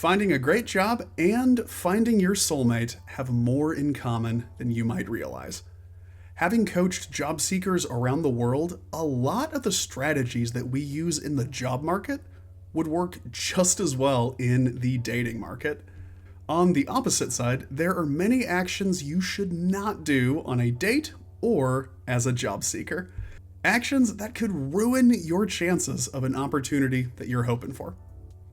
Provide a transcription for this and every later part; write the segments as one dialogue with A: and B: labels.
A: Finding a great job and finding your soulmate have more in common than you might realize. Having coached job seekers around the world, a lot of the strategies that we use in the job market would work just as well in the dating market. On the opposite side, there are many actions you should not do on a date or as a job seeker. Actions that could ruin your chances of an opportunity that you're hoping for.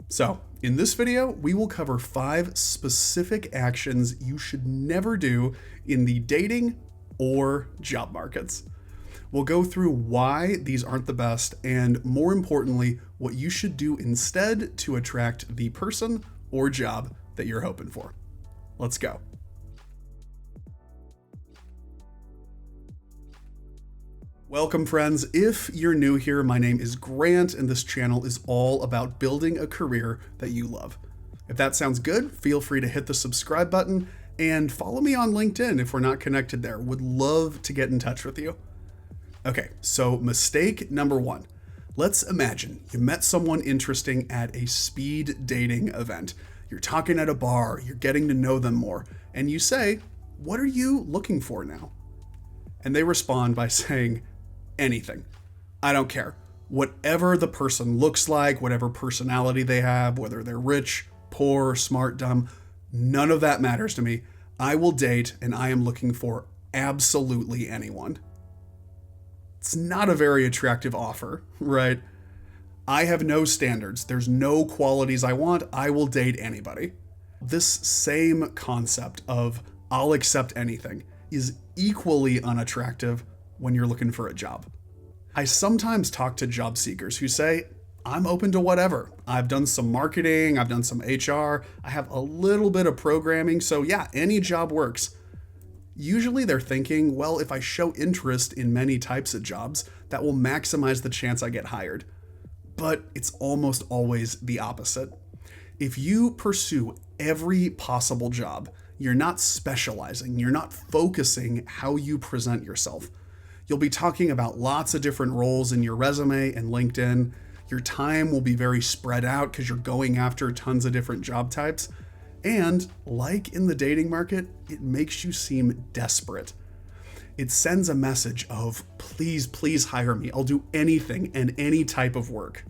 A: So, in this video, we will cover 5 specific actions you should never do in the dating or job markets. We'll go through why these aren't the best and, more importantly, what you should do instead to attract the person or job that you're hoping for. Let's go. Welcome, friends. If you're new here, my name is Grant, and this channel is all about building a career that you love. If that sounds good, feel free to hit the subscribe button and follow me on LinkedIn if we're not connected there. Would love to get in touch with you. Okay, so mistake number 1. Let's imagine you met someone interesting at a speed dating event. You're talking at a bar, you're getting to know them more, and you say, "What are you looking for now?" And they respond by saying, "Anything. I don't care. Whatever the person looks like, whatever personality they have, whether they're rich, poor, smart, dumb, none of that matters to me. I will date and I am looking for absolutely anyone." It's not a very attractive offer, right? I have no standards. There's no qualities I want. I will date anybody. This same concept of "I'll accept anything" is equally unattractive when you're looking for a job. I sometimes talk to job seekers who say, "I'm open to whatever. I've done some marketing, I've done some HR, I have a little bit of programming, so yeah, any job works." Usually they're thinking, well, if I show interest in many types of jobs, that will maximize the chance I get hired. But it's almost always the opposite. If you pursue every possible job, you're not specializing, you're not focusing how you present yourself. You'll be talking about lots of different roles in your resume and LinkedIn. Your time will be very spread out because you're going after tons of different job types. And like in the dating market, it makes you seem desperate. It sends a message of, please, please hire me. I'll do anything and any type of work.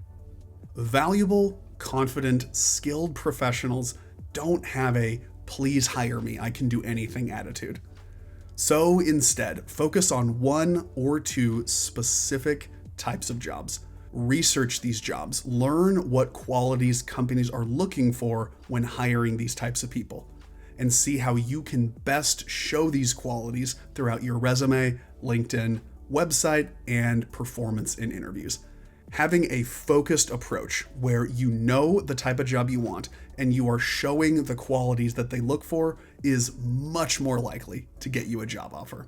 A: Valuable, confident, skilled professionals don't have a "please hire me, I can do anything" attitude. So instead, focus on 1 or 2 specific types of jobs. Research these jobs. Learn what qualities companies are looking for when hiring these types of people, and see how you can best show these qualities throughout your resume, LinkedIn, website, and performance in interviews. Having a focused approach where you know the type of job you want and you are showing the qualities that they look for is much more likely to get you a job offer.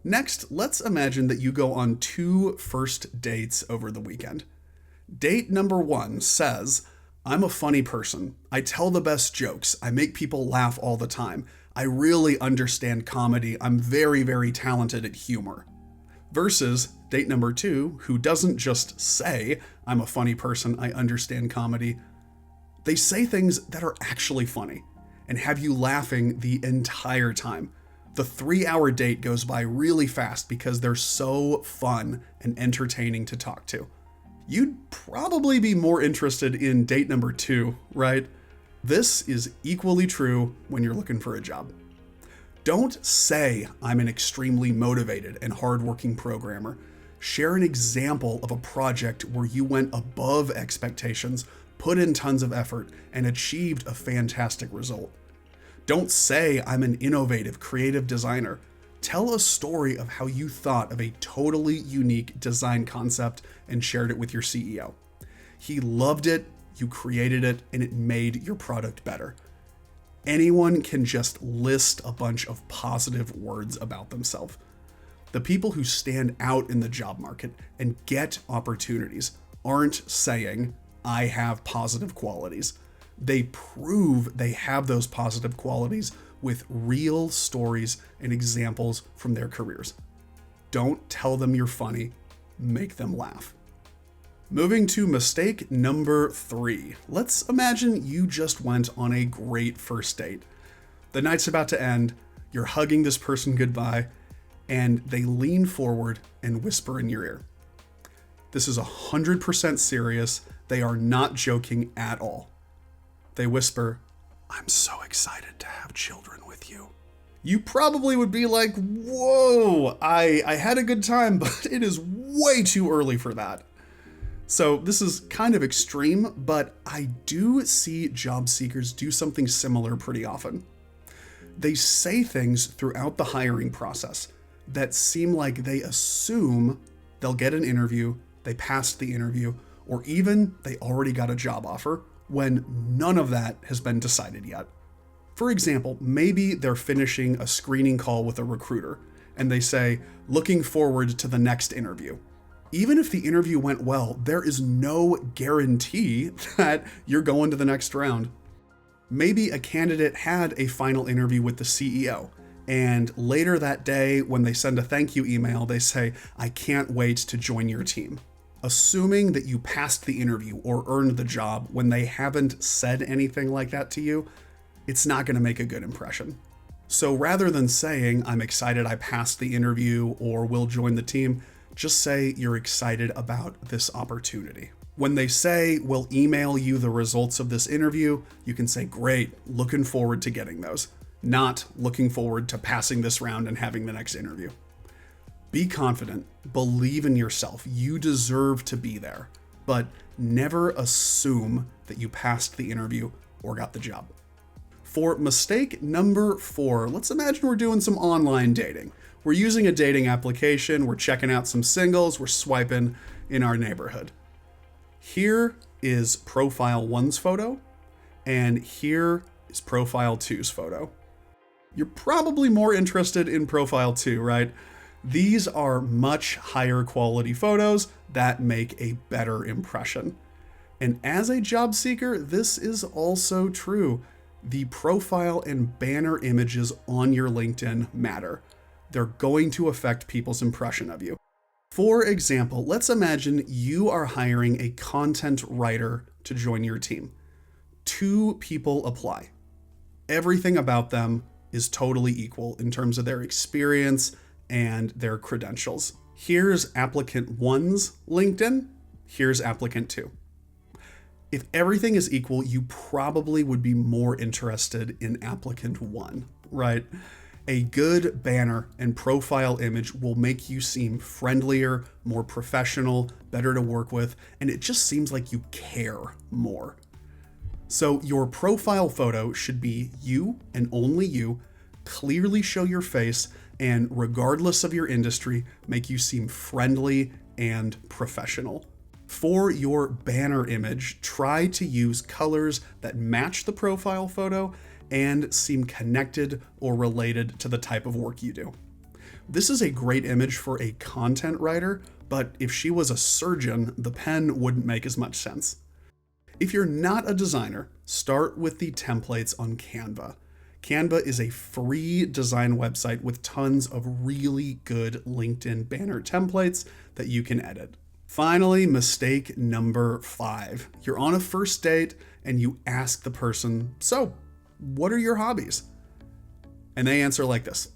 A: Next, let's imagine that you go on 2 first dates over the weekend. Date number 1 says, "I'm a funny person. I tell the best jokes. I make people laugh all the time. I really understand comedy. I'm very, very talented at humor." Versus date number 2, who doesn't just say, "I'm a funny person, I understand comedy." They say things that are actually funny and have you laughing the entire time. The 3-hour date goes by really fast because they're so fun and entertaining to talk to. You'd probably be more interested in date number 2, right? This is equally true when you're looking for a job. Don't say, "I'm an extremely motivated and hardworking programmer." Share an example of a project where you went above expectations, put in tons of effort, and achieved a fantastic result. Don't say, "I'm an innovative, creative designer." Tell a story of how you thought of a totally unique design concept and shared it with your CEO. He loved it, you created it, and it made your product better. Anyone can just list a bunch of positive words about themselves. The people who stand out in the job market and get opportunities aren't saying, "I have positive qualities." They prove they have those positive qualities with real stories and examples from their careers. Don't tell them you're funny, make them laugh. Moving to mistake number 3. Let's imagine you just went on a great first date. The night's about to end, you're hugging this person goodbye, and they lean forward and whisper in your ear. This is 100% serious. They are not joking at all. They whisper, "I'm so excited to have children with you." You probably would be like, "Whoa, I had a good time, but it is way too early for that." So this is kind of extreme, but I do see job seekers do something similar pretty often. They say things throughout the hiring process that seem like they assume they'll get an interview, they passed the interview, or even they already got a job offer when none of that has been decided yet. For example, maybe they're finishing a screening call with a recruiter and they say, "Looking forward to the next interview." Even if the interview went well, there is no guarantee that you're going to the next round. Maybe a candidate had a final interview with the CEO, and later that day, when they send a thank you email, they say, "I can't wait to join your team." Assuming that you passed the interview or earned the job when they haven't said anything like that to you, it's not going to make a good impression. So rather than saying, "I'm excited I passed the interview" or "will join the team," just say you're excited about this opportunity. When they say, "We'll email you the results of this interview," you can say, "Great, looking forward to getting those," not "looking forward to passing this round and having the next interview." Be confident, believe in yourself, you deserve to be there, but never assume that you passed the interview or got the job. For mistake number 4, let's imagine we're doing some online dating. We're using a dating application, we're checking out some singles, we're swiping in our neighborhood. Here is profile 1's photo, and here is profile 2's photo. You're probably more interested in profile 2, right? These are much higher quality photos that make a better impression. And as a job seeker, this is also true. The profile and banner images on your LinkedIn matter. They're going to affect people's impression of you. For example, let's imagine you are hiring a content writer to join your team. 2 people apply. Everything about them is totally equal in terms of their experience and their credentials. Here's applicant 1's LinkedIn, here's applicant 2. If everything is equal, you probably would be more interested in applicant 1, right? A good banner and profile image will make you seem friendlier, more professional, better to work with, and it just seems like you care more. So your profile photo should be you and only you, clearly show your face, and regardless of your industry, make you seem friendly and professional. For your banner image, try to use colors that match the profile photo and seem connected or related to the type of work you do. This is a great image for a content writer, but if she was a surgeon, the pen wouldn't make as much sense. If you're not a designer, start with the templates on Canva. Canva is a free design website with tons of really good LinkedIn banner templates that you can edit. Finally, mistake number 5. You're on a first date and you ask the person, "So, what are your hobbies?" And they answer like this: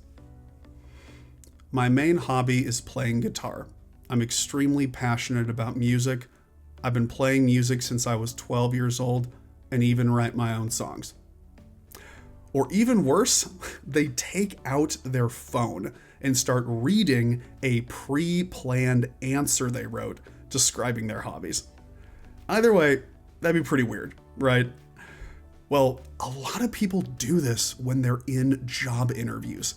A: "My main hobby is playing guitar. I'm extremely passionate about music. I've been playing music since I was 12 years old and even write my own songs." Or even worse, they take out their phone and start reading a pre-planned answer they wrote describing their hobbies. Either way, that'd be pretty weird, right? Well, a lot of people do this when they're in job interviews.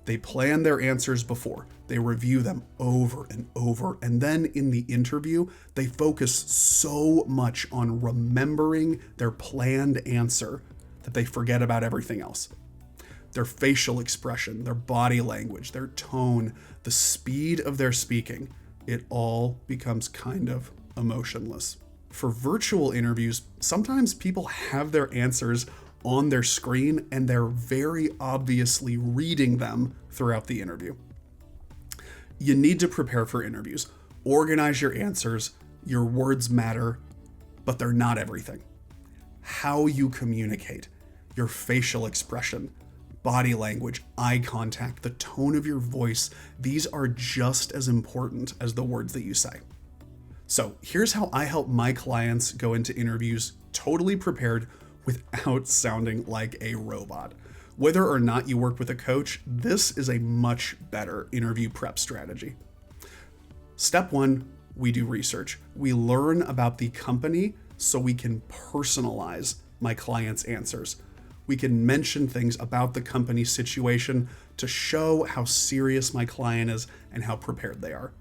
A: They plan their answers before, they review them over and over, and then in the interview, they focus so much on remembering their planned answer that they forget about everything else. Their facial expression, their body language, their tone, the speed of their speaking, it all becomes kind of emotionless. For virtual interviews, sometimes people have their answers on their screen and they're very obviously reading them throughout the interview. You need to prepare for interviews. Organize your answers. Your words matter, but they're not everything. How you communicate, your facial expression, body language, eye contact, the tone of your voice, these are just as important as the words that you say. So here's how I help my clients go into interviews totally prepared without sounding like a robot. Whether or not you work with a coach, this is a much better interview prep strategy. Step 1, we do research. We learn about the company so we can personalize my client's answers. We can mention things about the company situation to show how serious my client is and how prepared they are.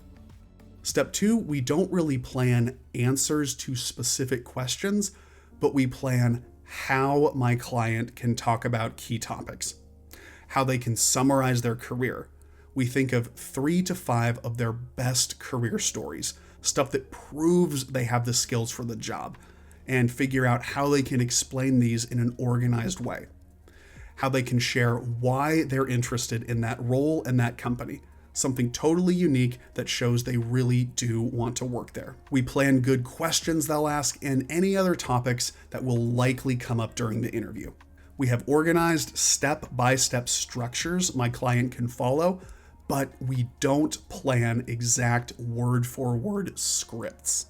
A: Step 2, we don't really plan answers to specific questions, but we plan how my client can talk about key topics, how they can summarize their career. We think of 3 to 5 of their best career stories, stuff that proves they have the skills for the job, and figure out how they can explain these in an organized way, how they can share why they're interested in that role and that company, something totally unique that shows they really do want to work there. We plan good questions they'll ask and any other topics that will likely come up during the interview. We have organized step-by-step structures my client can follow, but we don't plan exact word-for-word scripts.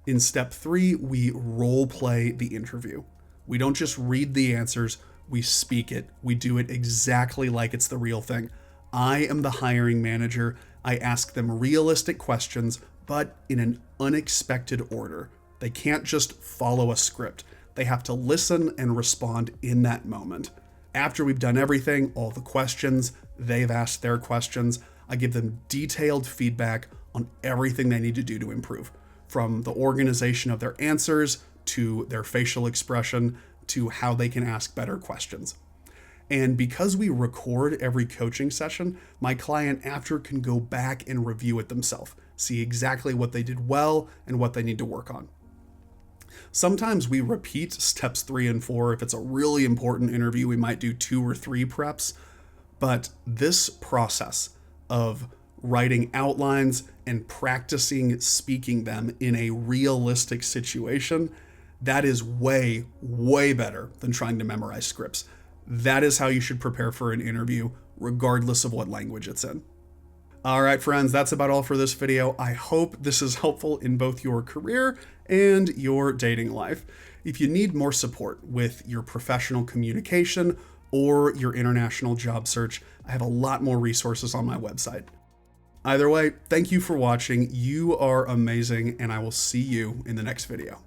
A: In step 3, we role play the interview. We don't just read the answers, we speak it. We do it exactly like it's the real thing. I am the hiring manager. I ask them realistic questions, but in an unexpected order. They can't just follow a script. They have to listen and respond in that moment. After we've done everything, all the questions, they've asked their questions, I give them detailed feedback on everything they need to do to improve, from the organization of their answers to their facial expression to how they can ask better questions. And because we record every coaching session, my client after can go back and review it themselves, see exactly what they did well and what they need to work on. Sometimes we repeat steps 3 and 4. If it's a really important interview, we might do 2 or 3 preps. But this process of writing outlines and practicing speaking them in a realistic situation, that is way, way better than trying to memorize scripts. That is how you should prepare for an interview, regardless of what language it's in. All right, friends, that's about all for this video. I hope this is helpful in both your career and your dating life. If you need more support with your professional communication or your international job search, I have a lot more resources on my website. Either way, thank you for watching. You are amazing, and I will see you in the next video.